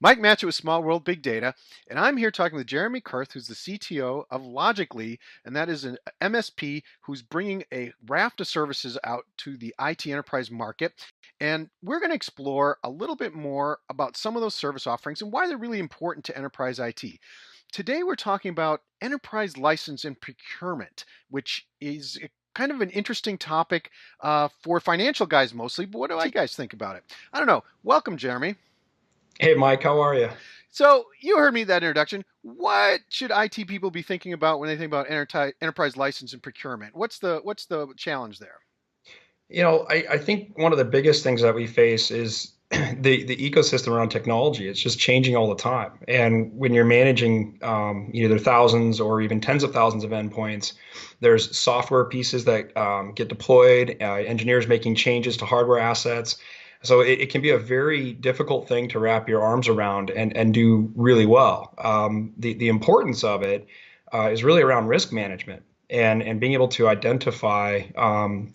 Mike Matchett with Small World Big Data, and I'm here talking with Jeremy Kurth, who's the CTO of Logically, and that is an MSP who's bringing a raft of services out to the IT enterprise market. And we're going to explore a little bit more about some of those service offerings and why they're really important to enterprise IT. Today, we're talking about enterprise license and procurement, which is kind of an interesting topic for financial guys mostly. But what do IT guys think about it? I don't know. Welcome, Jeremy. Hey, Mike, how are you? So you heard me that introduction. What should IT people be thinking about when they think about enterprise license and procurement? What's the challenge there? I think one of the biggest things that we face is the ecosystem around technology. It's just changing all the time. And when you're managing either thousands or even tens of thousands of endpoints, there's software pieces that get deployed, engineers making changes to hardware assets. So it can be a very difficult thing to wrap your arms around and do really well. The importance of it is really around risk management and being able to identify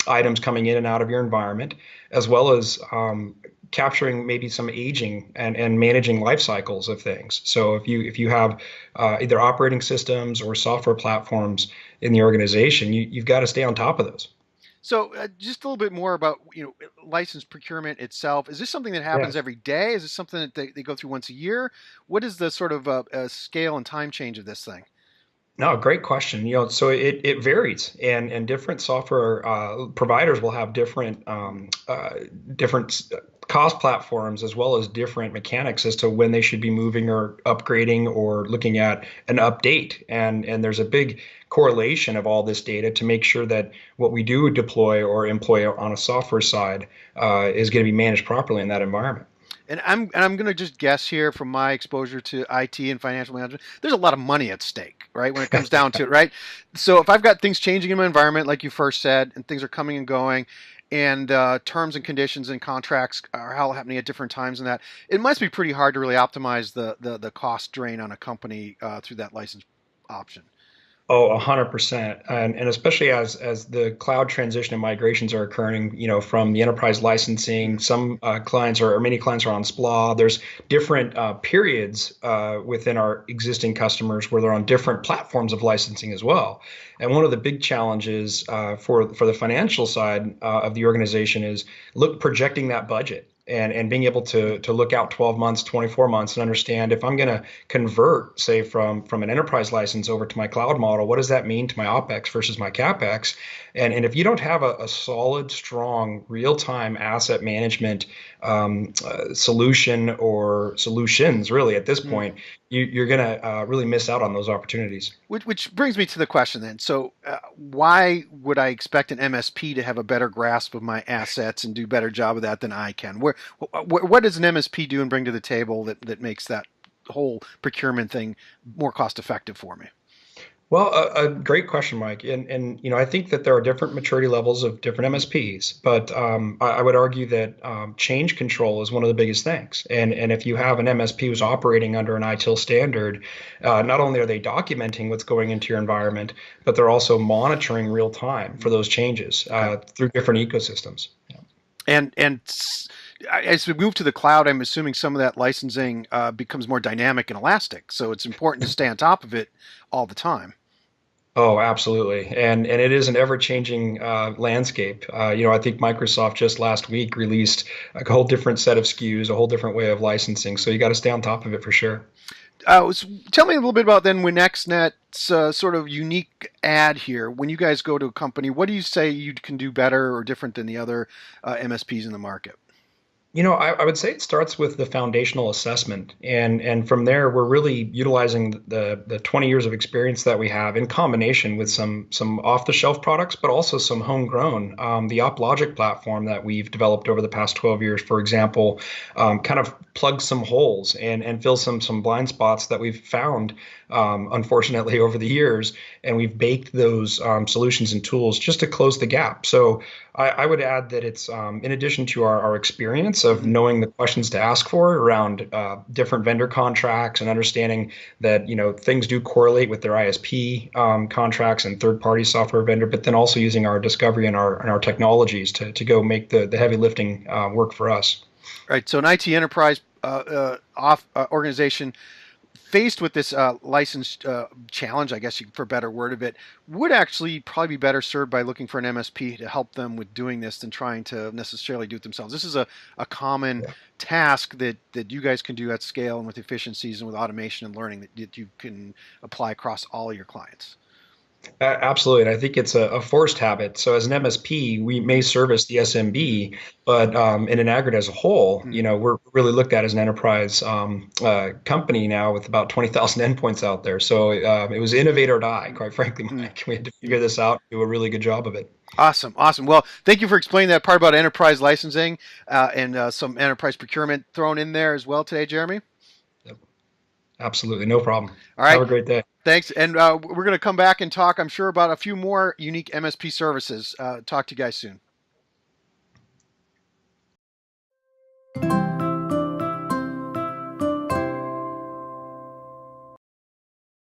items coming in and out of your environment, as well as capturing maybe some aging and managing life cycles of things. So if you have either operating systems or software platforms in the organization, you've got to stay on top of those. So just a little bit more about license procurement itself. Is this something that happens Yes. every day? Is this something that they go through once a year? What is the sort of scale and time change of this thing? No, great question. So it varies, and different software providers will have different cost platforms as well as different mechanics as to when they should be moving or upgrading or looking at an update. And there's a big correlation of all this data to make sure that what we do deploy or employ on a software side is going to be managed properly in that environment. And I'm going to just guess here from my exposure to IT and financial management. There's a lot of money at stake, right? When it comes down to it, right? So if I've got things changing in my environment, like you first said, and things are coming and going, and terms and conditions and contracts are all happening at different times, and that it must be pretty hard to really optimize the cost drain on a company through that license option. Oh, 100%. And especially as the cloud transition and migrations are occurring, from the enterprise licensing, some clients or many clients are on SPLA. There's different periods within our existing customers where they're on different platforms of licensing as well. And one of the big challenges for the financial side of the organization is projecting that budget. And being able to look out 12 months, 24 months, and understand if I'm going to convert, say, from an enterprise license over to my cloud model, what does that mean to my OpEx versus my CapEx? And if you don't have a solid, strong, real-time asset management solution or solutions, really, at this Mm. point, you're going to really miss out on those opportunities. Which brings me to the question then. So, why would I expect an MSP to have a better grasp of my assets and do a better job of that than I can? What does an MSP do and bring to the table that makes that whole procurement thing more cost effective for me? Well, a great question, Mike. And I think that there are different maturity levels of different MSPs, but I would argue that change control is one of the biggest things. And if you have an MSP who's operating under an ITIL standard, not only are they documenting what's going into your environment, but they're also monitoring real time for those changes Okay. through different ecosystems. Yeah. As we move to the cloud, I'm assuming some of that licensing becomes more dynamic and elastic. So it's important to stay on top of it all the time. Oh, absolutely. And it is an ever-changing landscape. I think Microsoft just last week released a whole different set of SKUs, a whole different way of licensing. So you got to stay on top of it for sure. Tell me a little bit about then WinXNet's sort of unique ad here. When you guys go to a company, what do you say you can do better or different than the other MSPs in the market? I would say it starts with the foundational assessment, and from there we're really utilizing the 20 years of experience that we have in combination with some off-the-shelf products, but also some homegrown. The OpLogic platform that we've developed over the past 12 years, for example, kind of plugs some holes and fills some blind spots that we've found, unfortunately, over the years, and we've baked those solutions and tools just to close the gap. So I would add that it's in addition to our experience of Mhm. knowing the questions to ask for around different vendor contracts and understanding that things do correlate with their ISP contracts and third-party software vendor, but then also using our discovery and our technologies to go make the heavy lifting work for us. Right. So an IT enterprise organization faced with this license challenge, I guess for a better word of it, would actually probably be better served by looking for an MSP to help them with doing this than trying to necessarily do it themselves. This is a common Yeah. task that you guys can do at scale and with efficiencies and with automation and learning that you can apply across all of your clients. Absolutely. And I think it's a forced habit. So as an MSP, we may service the SMB, but in an aggregate as a whole, Mm, we're really looked at as an enterprise company now with about 20,000 endpoints out there. So it was innovate or die, quite frankly, mm, Mike. We had to mm. figure this out, do a really good job of it. Awesome, awesome. Well, thank you for explaining that part about enterprise licensing and some enterprise procurement thrown in there as well today, Jeremy. Yep. Absolutely. No problem. All Have right. a great day. Thanks. And we're going to come back and talk, I'm sure, about a few more unique MSP services. Talk to you guys soon.